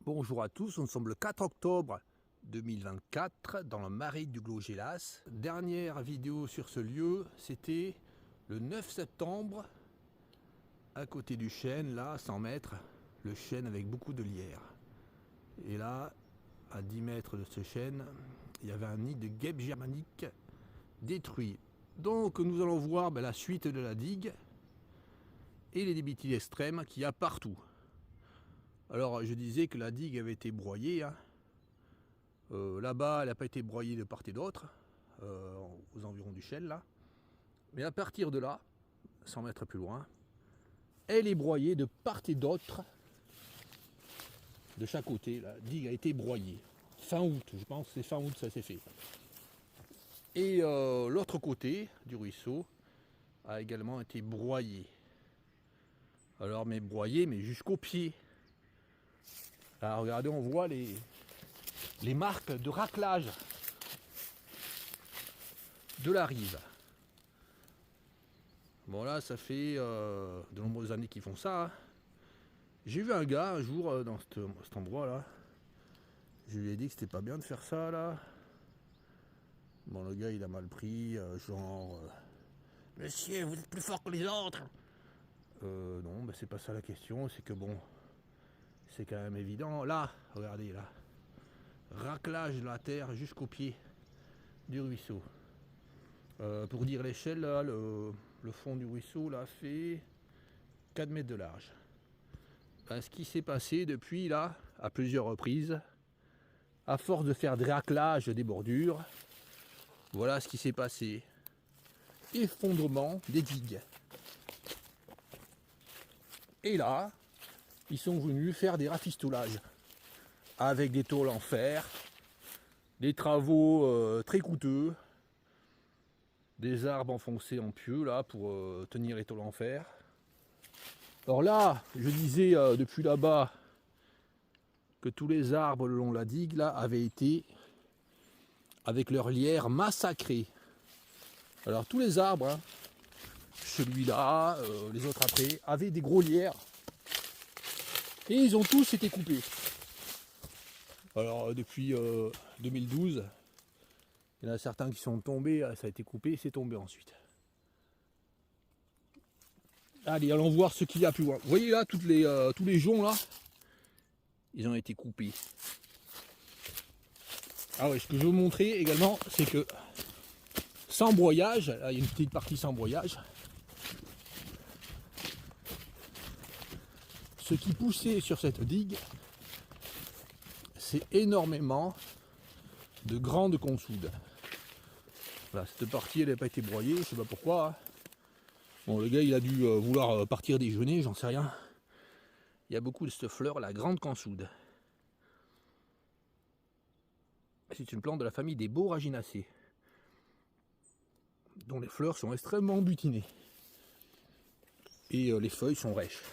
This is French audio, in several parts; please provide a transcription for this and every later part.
Bonjour à tous, nous sommes le 4 octobre 2024 dans le marais du Glogélas. Dernière vidéo sur ce lieu, c'était le 9 septembre, à côté du chêne, là, 100 mètres, le chêne avec beaucoup de lierre. Et là, à 10 mètres de ce chêne, il y avait un nid de guêpes germaniques détruit. Donc nous allons voir la suite de la digue et les débits extrêmes qu'il y a partout. Alors je disais que la digue avait été broyée, hein. Là-bas elle n'a pas été broyée de part et d'autre, aux environs du chêne là. Mais à partir de là, 100 mètres plus loin, elle est broyée de part et d'autre. De chaque côté, la digue a été broyée. Fin août, je pense que c'est fin août ça s'est fait. Et l'autre côté du ruisseau a également été broyé. Alors mais broyé mais jusqu'au pied. Alors regardez, on voit les marques de raclage de la rive. Bon là ça fait de nombreuses années qu'ils font ça, hein. J'ai vu un gars un jour dans cet endroit là. Je lui ai dit que c'était pas bien de faire ça là. Bon le gars il a mal pris, genre monsieur vous êtes plus fort que les autres. Non c'est pas ça la question, c'est que bon, c'est quand même évident. Là, regardez là. Raclage de la terre jusqu'au pied du ruisseau. Pour dire l'échelle, là, le fond du ruisseau là fait 4 mètres de large. Ce qui s'est passé depuis là, à plusieurs reprises, à force de faire des raclages des bordures, voilà ce qui s'est passé. Effondrement des digues. Et là, ils sont venus faire des rafistolages avec des tôles en fer, des travaux très coûteux, des arbres enfoncés en pieux là pour tenir les tôles en fer. Alors là, je disais depuis là-bas que tous les arbres le long de la digue là avaient été avec leur lierre massacrés. Alors tous les arbres, hein, celui-là, les autres après, avaient des gros lierres et ils ont tous été coupés. Alors depuis 2012, il y en a certains qui sont tombés, ça a été coupé, c'est tombé ensuite. Allez, allons voir ce qu'il y a plus loin. Vous voyez là, tous les joncs là, ils ont été coupés. Ah ouais, ce que je veux vous montrer également, c'est que sans broyage, là il y a une petite partie sans broyage, ce qui poussait sur cette digue, c'est énormément de grandes consoudes. Voilà, cette partie elle n'a pas été broyée, je sais pas pourquoi. Bon, le gars il a dû vouloir partir déjeuner, j'en sais rien. Il y a beaucoup de cette fleur, la grande consoude. C'est une plante de la famille des Borraginacées, dont les fleurs sont extrêmement butinées. Et les feuilles sont rêches.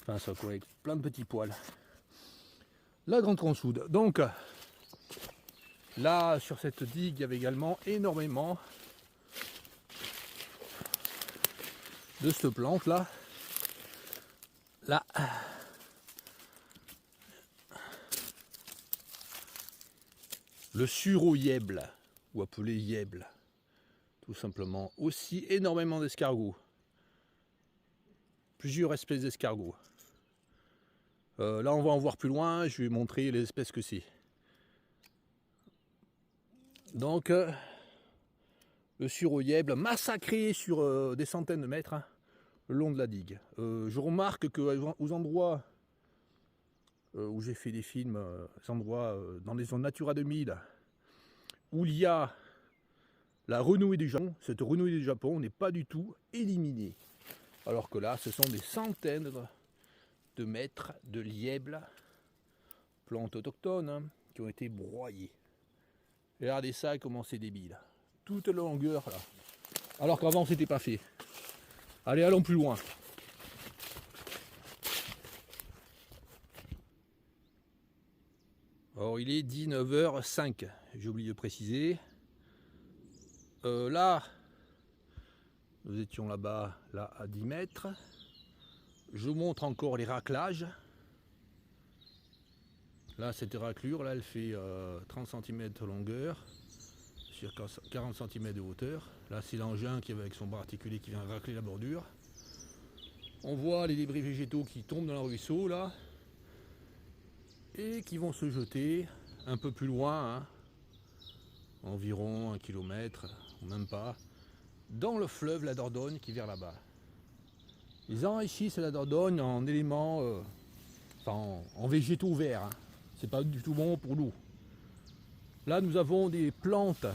Enfin, ça avec plein de petits poils. La grande consoude. Donc, là, sur cette digue, il y avait également énormément de cette plante là. Là. Le sureau-yèble, ou appelé yèble, tout simplement. Aussi énormément d'escargots. Plusieurs espèces d'escargots. Là, on va en voir plus loin, je vais montrer les espèces que c'est. Donc, le sureau-yèble massacré sur des centaines de mètres, hein, le long de la digue. Je remarque qu'aux endroits où j'ai fait des films, endroits dans les zones Natura 2000, où il y a la renouée du Japon, cette renouée du Japon n'est pas du tout éliminée. Alors que là, ce sont des centaines de mètres de lièbles, plantes autochtones, hein, qui ont été broyées. Regardez ça, comment c'est débile. Toute longueur là. Alors qu'avant, c'était pas fait. Allez, allons plus loin. Alors, il est 19h05, j'ai oublié de préciser. Là, nous étions là-bas, là à 10 mètres. Je vous montre encore les raclages. Là, cette raclure, là, elle fait 30 cm de longueur, sur 40 cm de hauteur. Là, c'est l'engin qui, avec son bras articulé, qui vient racler la bordure. On voit les débris végétaux qui tombent dans le ruisseau, là, et qui vont se jeter un peu plus loin, hein, environ 1 km, ou même pas, dans le fleuve la Dordogne qui vient là-bas. Ils enrichissent la Dordogne en éléments, en végétaux verts. Hein. C'est pas du tout bon pour nous. Là, nous avons des plantes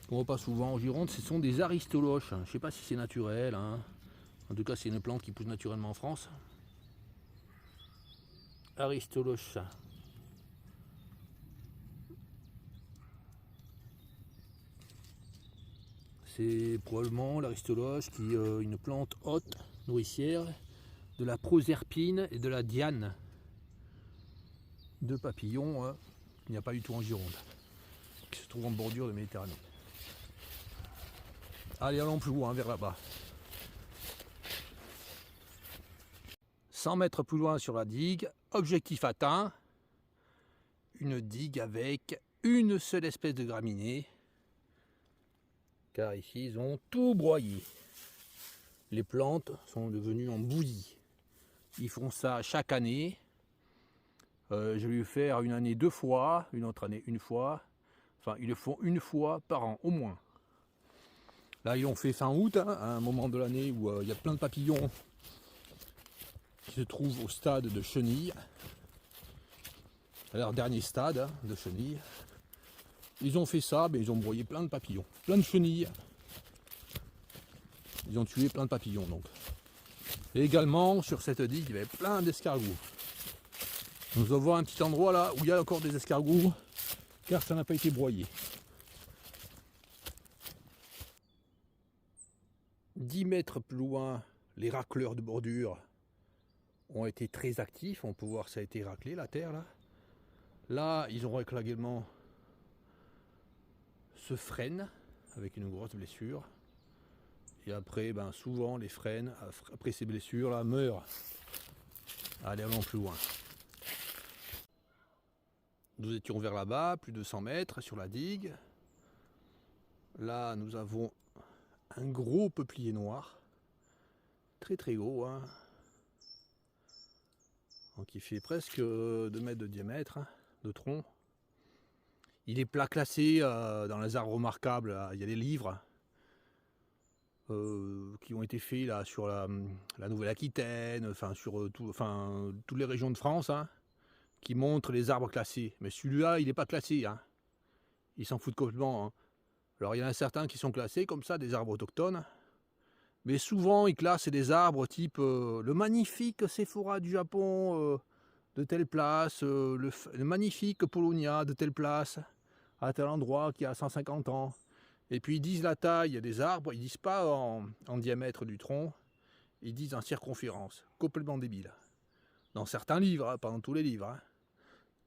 qu'on voit pas souvent en Gironde. Ce sont des aristoloches. Je ne sais pas si c'est naturel. Hein. En tout cas, c'est une plante qui pousse naturellement en France. Aristoloche. C'est probablement l'aristoloche qui est une plante haute, nourricière, de la proserpine et de la diane. Deux papillons hein, qu'il n'y a pas du tout en Gironde, qui se trouvent en bordure de Méditerranée. Allez, allons plus loin, vers là-bas. 100 mètres plus loin sur la digue, objectif atteint. Une digue avec une seule espèce de graminée. Car ici, ils ont tout broyé. Les plantes sont devenues en bouillie. Ils font ça chaque année. Je vais le faire une année 2 fois, une autre année 1 fois. Enfin, ils le font 1 fois par an, au moins. Là, ils l'ont fait fin août, hein, à un moment de l'année où il y a plein de papillons qui se trouvent au stade de chenille. À leur dernier stade hein, de chenille. Ils ont fait ça, mais ils ont broyé plein de papillons, plein de chenilles. Ils ont tué plein de papillons donc. Et également, sur cette digue, il y avait plein d'escargots. Nous avons un petit endroit là où il y a encore des escargots, car ça n'a pas été broyé. 10 mètres plus loin, les racleurs de bordure ont été très actifs. On peut voir que ça a été raclé, la terre là. Là, ils ont raclé également ce frêne avec une grosse blessure. Et après, ben, souvent les frênes, après ces blessures là, meurent. Allez, allons plus loin. Nous étions vers là-bas, plus de 100 mètres sur la digue. Là, nous avons un gros peuplier noir. Très très gros. Hein. Donc il fait presque 2 mètres de diamètre, hein, de tronc. Il est plat classé dans les arbres remarquables. Là. Il y a des livres qui ont été faits là, sur la Nouvelle-Aquitaine, enfin sur toutes les régions de France. Hein, qui montre les arbres classés. Mais celui-là, il n'est pas classé. Hein. Il s'en fout complètement. Hein. Alors, il y en a certains qui sont classés comme ça, des arbres autochtones. Mais souvent, ils classent des arbres type le magnifique Sephora du Japon de telle place, le magnifique Polonia de telle place, à tel endroit qui a 150 ans. Et puis, ils disent la taille des arbres. Ils disent pas en diamètre du tronc. Ils disent en circonférence. Complètement débile. Dans certains livres, hein, pas dans tous les livres. Hein.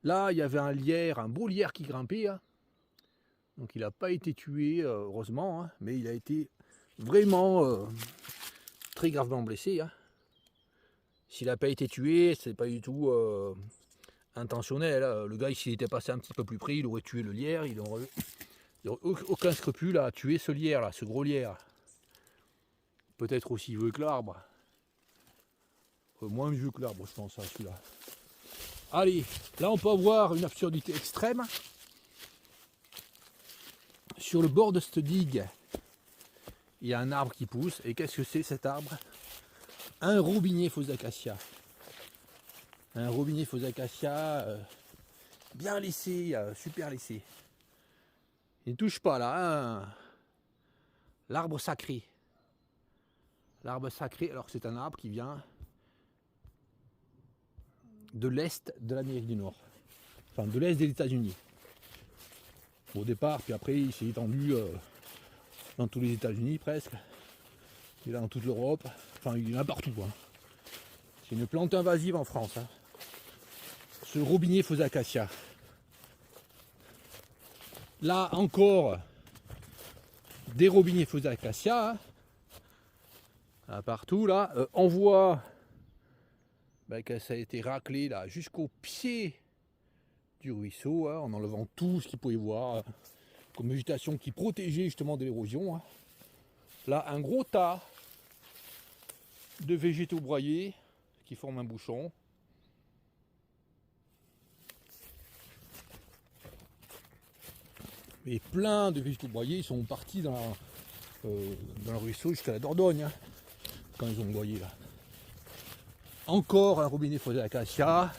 Là, il y avait un lierre, un beau lierre qui grimpait. Hein. Donc il n'a pas été tué, heureusement, hein, mais il a été vraiment très gravement blessé. Hein. S'il n'a pas été tué, c'est pas du tout intentionnel. Hein. Le gars, s'il était passé un petit peu plus près, il aurait tué le lierre. Il n'aurait aucun scrupule à tuer ce lierre, là, ce gros lierre. Peut-être aussi vieux que l'arbre. Moins vieux que l'arbre, je pense, à celui-là. Allez, là on peut avoir une absurdité extrême. Sur le bord de cette digue, il y a un arbre qui pousse. Et qu'est-ce que c'est cet arbre? Un robinier faux acacia. Un robinier faux acacia bien lissé, super lissé. Il ne touche pas là. Hein. L'arbre sacré. L'arbre sacré, alors c'est un arbre qui vient de l'Est de l'Amérique du Nord. Enfin, de l'Est des États-Unis. Au départ, puis après, il s'est étendu dans tous les États-Unis presque. Il est dans toute l'Europe. Enfin, il est là partout. Hein. C'est une plante invasive en France. Hein. Ce robinier faux acacia. Là encore, des robiniers faux acacia. Hein. Là, partout, là. On voit que ça a été raclé là jusqu'au pied du ruisseau, hein, en enlevant tout ce qu'il pouvait voir comme végétation qui protégeait justement de l'érosion. Hein. Là, un gros tas de végétaux broyés qui forment un bouchon. Et plein de végétaux broyés, ils sont partis dans le ruisseau jusqu'à la Dordogne, hein, quand ils ont broyé là. Encore un robinet fausse acacia,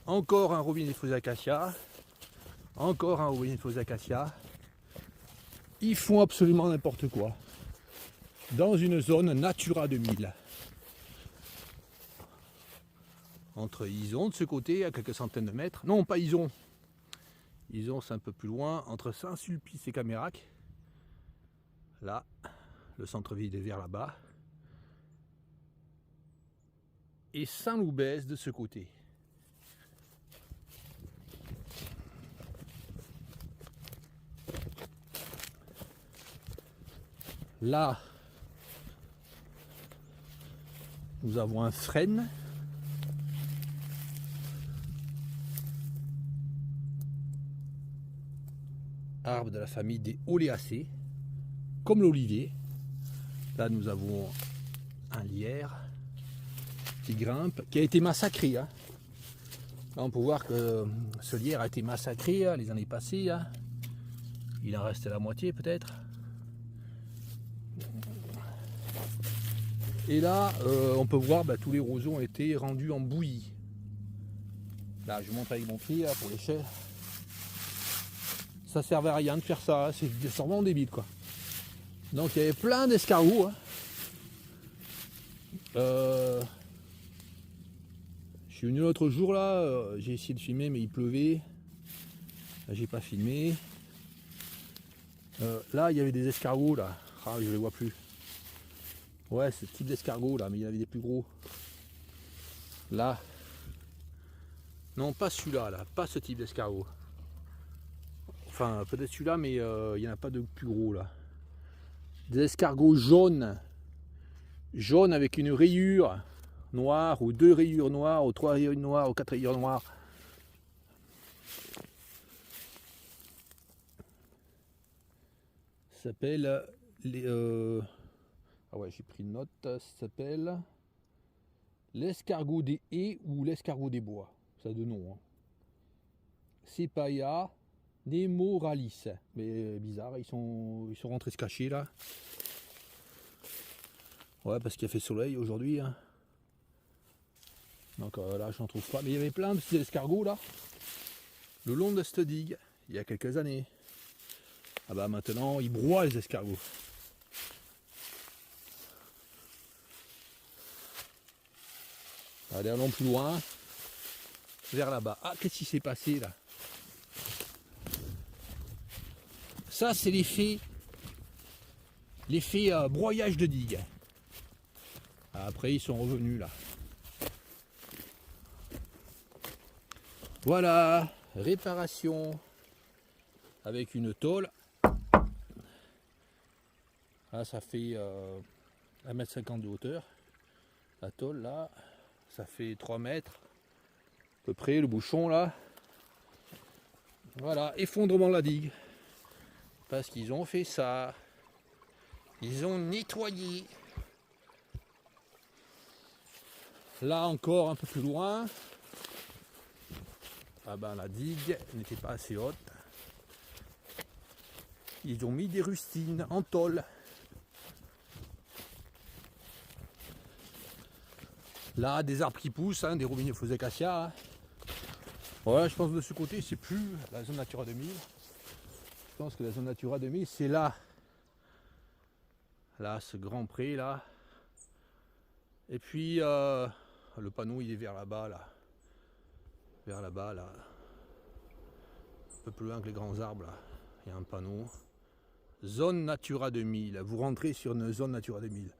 encore un robinet fausse acacia, encore un robinet fausse acacia. Ils font absolument n'importe quoi. Dans une zone Natura 2000. Entre Ison de ce côté, à quelques centaines de mètres. Non, pas Ison. Ison, c'est un peu plus loin. Entre Saint-Sulpice et Camérac. Là, le centre-ville est vers là-bas. Et Saint-Loubès de ce côté. Là, nous avons un frêne. Arbre de la famille des Oléacées, comme l'olivier. Là, nous avons un lierre qui grimpe, qui a été massacré. Hein. Là, on peut voir que ce lierre a été massacré hein, les années passées. Hein. Il en reste la moitié peut-être. Et là, on peut voir tous les roseaux ont été rendus en bouillie. Là, je monte avec mon pied là, pour l'échelle. Ça servait à rien de faire ça, c'est vraiment débile quoi. Donc il y avait plein d'escargots. Hein. Je suis venu l'autre jour là, j'ai essayé de filmer mais il pleuvait. Là, j'ai pas filmé. Là il y avait des escargots là. Ah, je les vois plus. Ouais, c'est ce type d'escargot là, mais il y avait des plus gros. Là. Non, pas celui-là, là, pas ce type d'escargot. Enfin, peut-être celui-là, mais il n'y en a pas de plus gros là. Des escargots jaunes. Jaunes avec une rayure noire, ou 2 rayures noires, ou 3 rayures noires, ou 4 rayures noires. Ça s'appelle les. Ah ouais, j'ai pris une note. Ça s'appelle l'escargot des haies ou l'escargot des bois. Ça a deux noms. Hein. Cepaya nemoralis. Mais bizarre, ils sont rentrés se cacher là. Ouais, parce qu'il a fait soleil aujourd'hui. Hein. Donc là, j'en trouve pas. Mais il y avait plein de petits escargots là. Le long de cette digue, il y a quelques années. Ah bah maintenant, ils broient les escargots. Allez, allons plus loin. Vers là-bas. Ah, qu'est-ce qui s'est passé là? Ça, c'est l'effet broyage de digue. Après, ils sont revenus là. Voilà, réparation avec une tôle. Là, ça fait 1,50 m de hauteur. La tôle là, ça fait 3 mètres. À peu près, le bouchon là. Voilà, effondrement de la digue. Parce qu'ils ont fait ça. Ils ont nettoyé. Là encore un peu plus loin. Ah ben la digue n'était pas assez haute. Ils ont mis des rustines en tôle. Là, des arbres qui poussent, hein, des robinets faux acacias. Hein. Voilà, je pense que de ce côté, c'est plus la zone Natura 2000. Je pense que la zone Natura 2000, c'est là. Là, ce grand pré, là. Et puis, le panneau, il est vers là-bas, là. Vers là-bas, là. Un peu plus loin que les grands arbres, là. Il y a un panneau. Zone Natura 2000. Vous rentrez sur une zone Natura 2000.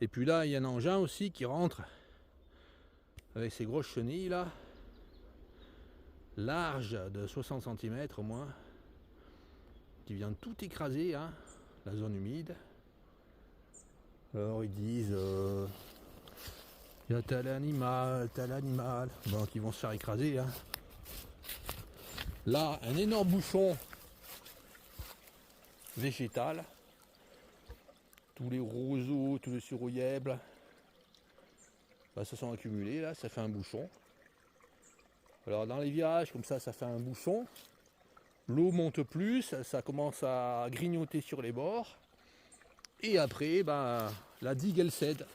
Et puis là, il y a un engin aussi qui rentre. Avec ses grosses chenilles, là. Large de 60 cm au moins. Qui vient tout écraser, hein. La zone humide. Alors, ils disent... Il y a tel animal, bon, qui vont se faire écraser. Hein. Là, un énorme bouchon végétal. Tous les roseaux, tous les suroyèbles, bah, se sont accumulés là, ça fait un bouchon. Alors dans les virages, comme ça fait un bouchon. L'eau monte plus, ça commence à grignoter sur les bords. Et après, bah, la digue elle cède.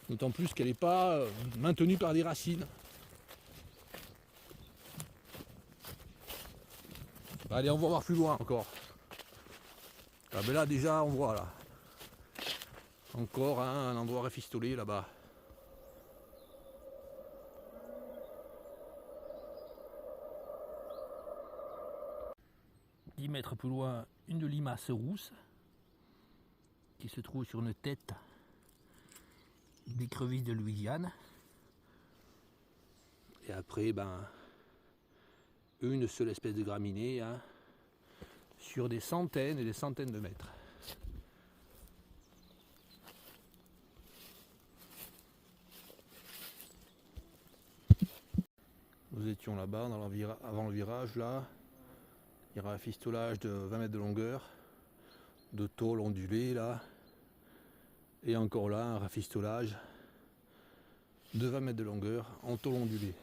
D'autant plus qu'elle n'est pas maintenue par des racines. Allez, on va voir plus loin encore. Ah ben là déjà on voit là. Encore hein, un endroit rafistolé là-bas. « 10 mètres plus loin, une limace rousse qui se trouve sur une tête d'écrevisse de Louisiane. Et après, ben, une seule espèce de graminée hein, sur des centaines et des centaines de mètres. Nous étions là-bas avant le virage là. Il y aura un rafistolage de 20 mètres de longueur, de tôle ondulée là. Et encore là, un rafistolage de 20 mètres de longueur en tôle ondulée.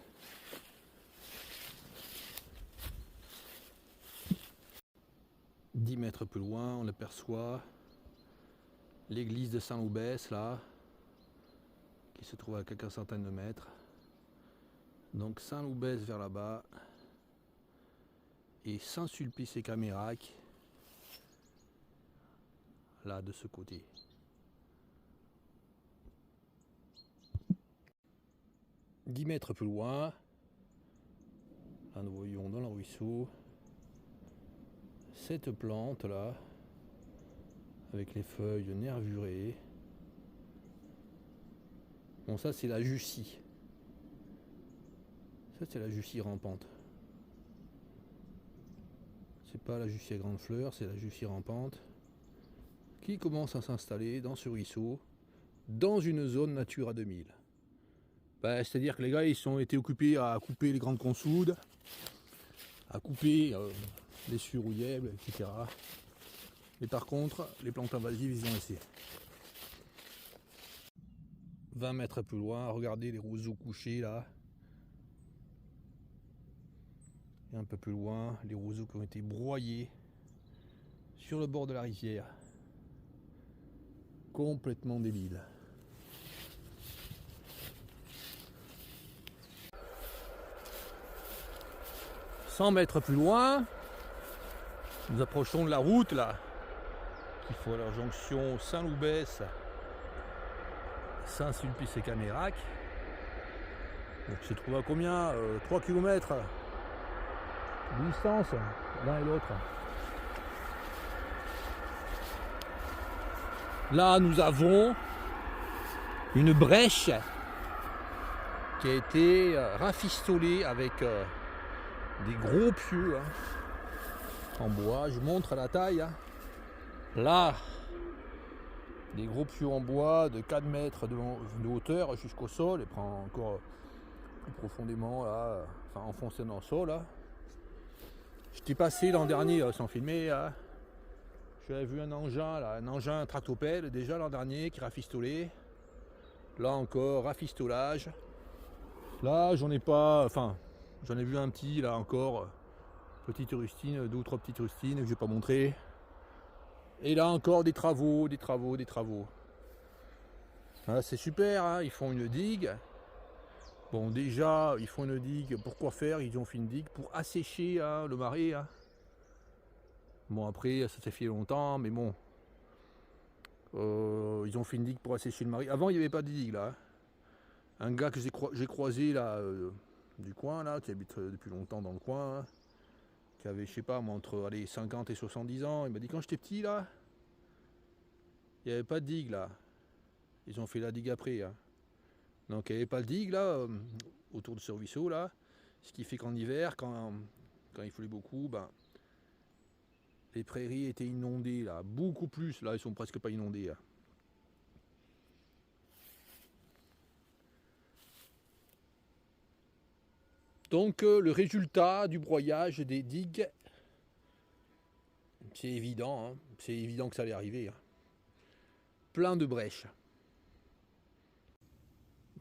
« 10 mètres plus loin, on aperçoit l'église de Saint-Loubès là, qui se trouve à quelques centaines de mètres. Donc Saint-Loubès vers là-bas et Saint-Sulpice-et-Camérac là de ce côté. « 10 mètres plus loin, là nous voyons dans le ruisseau cette plante là avec les feuilles nervurées. Bon, ça c'est la Jussie. Ça c'est la Jussie rampante. C'est pas la Jussie à grandes fleurs, c'est la Jussie rampante qui commence à s'installer dans ce ruisseau dans une zone Natura 2000. Ben, c'est-à-dire que les gars ils ont été occupés à couper les grandes consoudes, à couper les suroyèbles, etc. Mais par contre, les plantes invasives, ils ont laissé. 20 mètres plus loin, regardez les roseaux couchés là. Et un peu plus loin, les roseaux qui ont été broyés sur le bord de la rivière. Complètement débile. « 100 mètres plus loin, nous approchons de la route là, qui faut à la jonction Saint-Loubès, Saint-Sulpice-et-Camérac. Donc se trouve à combien 3 km de distance l'un et l'autre. Là nous avons une brèche qui a été rafistolée avec des gros pieux hein, en bois. Je vous montre la taille. Hein. Là, des gros pieux en bois de 4 mètres de hauteur jusqu'au sol et prend encore plus profondément là, enfin enfoncé dans le sol. Là. J'étais passé l'an dernier sans filmer. Là. J'avais vu un engin tractopelle déjà l'an dernier qui rafistolait. Là encore rafistolage. Là j'en ai pas, enfin j'en ai vu un petit là encore, petite rustine, 2 ou 3 petites rustines que je vais pas montrer. Et là encore des travaux. Voilà, c'est super, hein, ils font une digue. Bon déjà ils font une digue, pourquoi faire? Ils ont fait une digue pour assécher hein, le marais. Hein. Bon après ça s'est fait longtemps, mais bon. Ils ont fait une digue pour assécher le marais. Avant il n'y avait pas de digue là. Un gars que j'ai croisé là du coin là, qui habite depuis longtemps dans le coin, hein, qui avait je sais pas moi, entre allez, 50 et 70 ans, il m'a dit quand j'étais petit là, il n'y avait pas de digue là. Ils ont fait la digue après. Hein. Donc il n'y avait pas de digue là, autour de ce ruisseau là. Ce qui fait qu'en hiver, quand il pleut beaucoup, ben, les prairies étaient inondées là, beaucoup plus. Là, ils sont presque pas inondées. Là. Donc le résultat du broyage des digues, c'est évident, hein, c'est évident que ça allait arriver. Hein. Plein de brèches.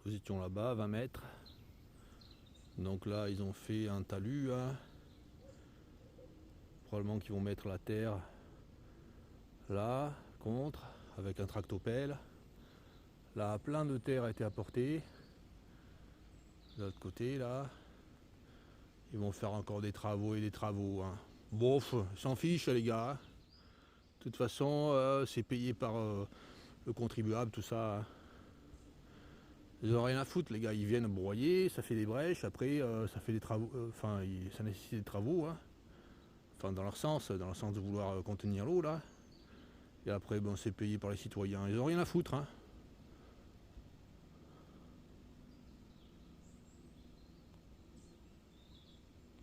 Nous étions là-bas, 20 mètres. Donc là, ils ont fait un talus. Hein. Probablement qu'ils vont mettre la terre là, contre, avec un tractopelle. Là, plein de terre a été apportée. De l'autre côté, là, ils vont faire encore des travaux et des travaux. Hein. Bof, ils s'en fichent les gars. De toute façon, c'est payé par le contribuable, tout ça. Hein. Ils n'ont rien à foutre, les gars. Ils viennent broyer, ça fait des brèches. Après, ça fait des travaux. Ça nécessite des travaux. Hein. Enfin, dans le sens de vouloir contenir l'eau, là. Et après, bon, c'est payé par les citoyens. Ils n'ont rien à foutre. Hein.